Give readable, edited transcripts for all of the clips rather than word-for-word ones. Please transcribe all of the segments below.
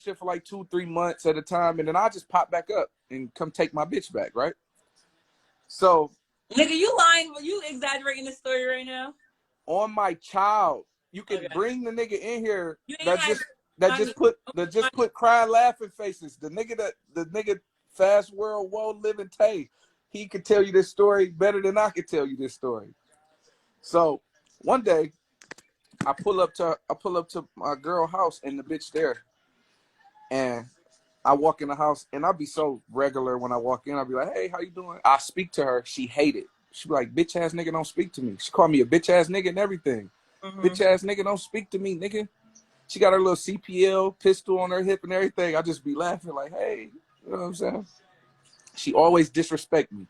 relationship for like 2-3 months at a time, and then I just pop back up and come take my bitch back, right? So, nigga, you lying? You exaggerating the story right now? On my child, you can bring the nigga in here that just put crying laughing faces. The nigga fast world woe living Tay. He could tell you this story better than I could tell you this story. So one day, I pull up to my girl house and the bitch there, and I walk in the house and I'll be so regular when I walk in. I'll be like, "Hey, how you doing?" I speak to her. She hate it. She be like, "Bitch ass nigga, don't speak to me." She called me a bitch ass nigga and everything. Bitch ass nigga, don't speak to me, nigga. She got her little CPL pistol on her hip and everything. I just be laughing like, "Hey," you know what I'm saying? She always disrespect me.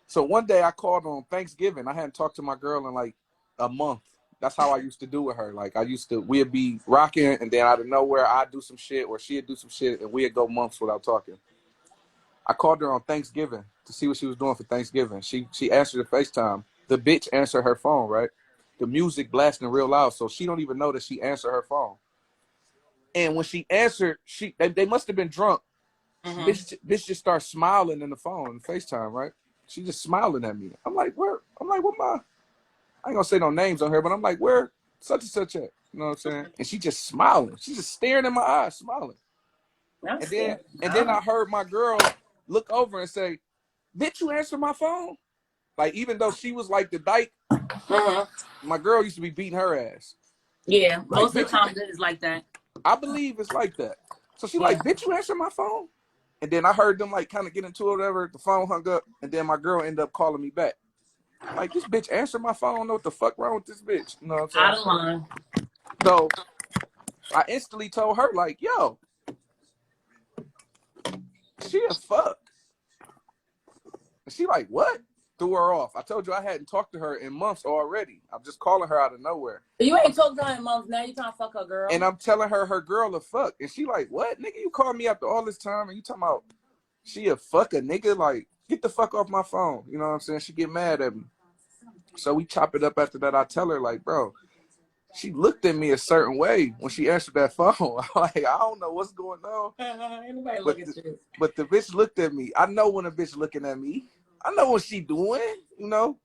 So one day I called on Thanksgiving. I hadn't talked to my girl in like a month. That's how I used to do with her. Like we'd be rocking, and then out of nowhere, I'd do some shit or she'd do some shit, and we'd go months without talking. I called her on Thanksgiving to see what she was doing for Thanksgiving. She answered the FaceTime. The bitch answered her phone, right? The music blasting real loud, so she don't even know that she answered her phone. And when she answered, they must have been drunk. Bitch just started smiling in the phone, FaceTime, right? She just smiling at me. I'm like, where? I'm like, what my? I ain't gonna say no names on her, but I'm like, where such and such at? You know what I'm saying? And she just smiling. She's just staring in my eyes, smiling. And then I heard my girl look over and say, "Bitch, you answer my phone?" Like, even though she was like the dyke, my girl used to be beating her ass. Yeah, like, most of the time it's like that. I believe it's like that. So she like, "Bitch, you answer my phone?" And then I heard them like kind of get into it or whatever. The phone hung up, and then my girl ended up calling me back. Like, this bitch answered my phone. I don't know what the fuck wrong with this bitch. You know what I'm saying? Out of line. So I instantly told her, like, "Yo, she a fuck." And she like, "What?" Threw her off. I told you I hadn't talked to her in months already. I'm just calling her out of nowhere. You ain't talked to her in months. Now you trying to fuck her girl. And I'm telling her girl a fuck. And she like, "What? Nigga, you called me after all this time and you talking about she a fuck a nigga? Like, get the fuck off my phone." You know what I'm saying? She get mad at me. So we chop it up after that. I tell her, like, "Bro, she looked at me a certain way when she answered that phone." I'm like, I don't know what's going on. But the bitch looked at me. I know when a bitch looking at me. I know what she doing, you know?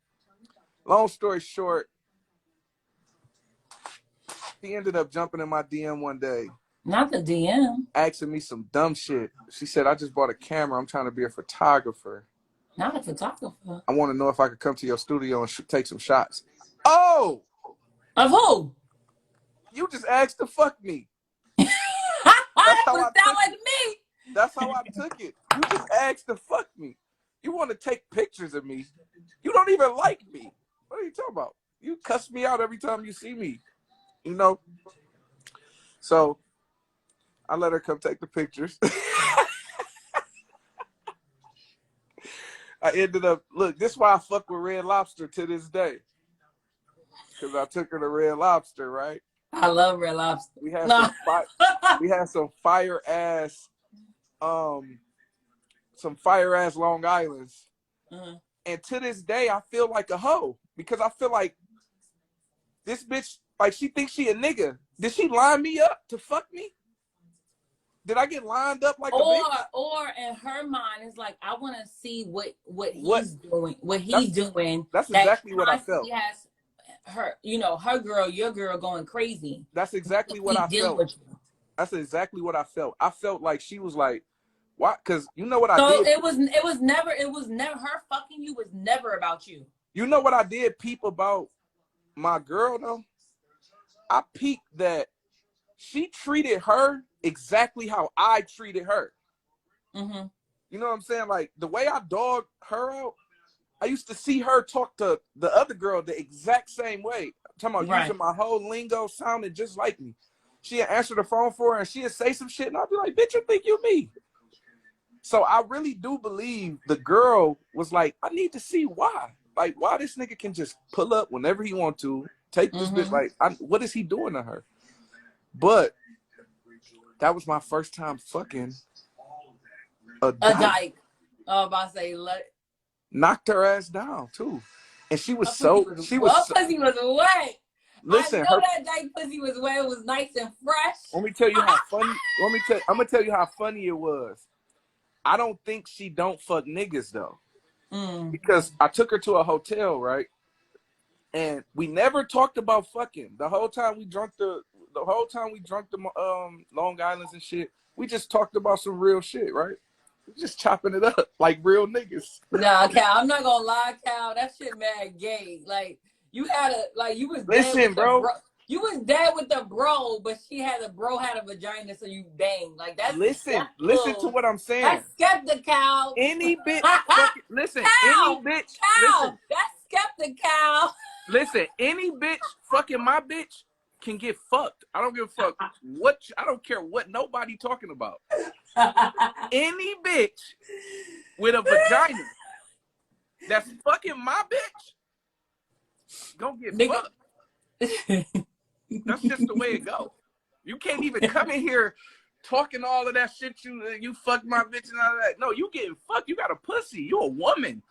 Long story short, she ended up jumping in my DM one day. Not the DM. Asking me some dumb shit. She said, "I just bought a camera. I'm trying to be a photographer." Not a photographer. "I want to know if I could come to your studio and take some shots." Oh! Of who? You just asked to fuck me. That's how I took it. Me. That's how I took it. You just asked to fuck me. You want to take pictures of me. You don't even like me. What are you talking about? You cuss me out every time you see me. You know? So I let her come take the pictures. I ended up, look, this is why I fuck with Red Lobster to this day. Because I took her to Red Lobster, right? I love Red Lobster. We had some fire ass Long Islands. And to this day, I feel like a hoe. Because I feel like this bitch, like, she thinks she a nigga. Did she line me up to fuck me? Did I get lined up like a bitch? Or in her mind, it's like, I want to see what he's doing. What he's doing. That's exactly what I felt. Has her, you know, her girl, your girl going crazy. That's exactly what I felt. That's exactly what I felt. I felt like she was like, "Why?" Because you know what I did. So it was never her fucking you was never about you. You know what I did peep about my girl though? I peeped that she treated her exactly how I treated her. You know what I'm saying? Like, the way I dogged her out, I used to see her talk to the other girl the exact same way. I'm talking about using my whole lingo, sounding just like me. She'd answer the phone for her and she'd say some shit and I'd be like, "Bitch, you think you me?" So I really do believe the girl was like, "I need to see why. Like, why this nigga can just pull up whenever he want to, take this bitch, like, what is he doing to her?" But that was my first time fucking a dyke. Oh, about to say, knocked her ass down too. And she was pussy was wet. Listen, I know that dyke pussy was where it was nice and fresh. Let me tell you how funny. I'm gonna tell you how funny it was. I don't think she don't fuck niggas though, because I took her to a hotel, right? And we never talked about fucking the whole time we drunk the Long Islands and shit. We just talked about some real shit, right? We just chopping it up like real niggas. Nah, Cal, I'm not gonna lie, Cal. That shit mad gay. Like you had a you was listen, dead with bro. You was dead with the bro, but the bro had a vagina, so you banged. Like that's listen to what I'm saying. That's skeptical. Any bitch, fucking, listen. Cal, any bitch, Cal, listen. That's skeptical. Listen, any bitch fucking my bitch can get fucked. I don't give a fuck what. I don't care what nobody talking about. Any bitch with a vagina that's fucking my bitch gonna get fucked. That's just the way it go. You can't even come in here talking all of that shit. You fuck my bitch and all that. No, you getting fucked. You got a pussy. You a woman.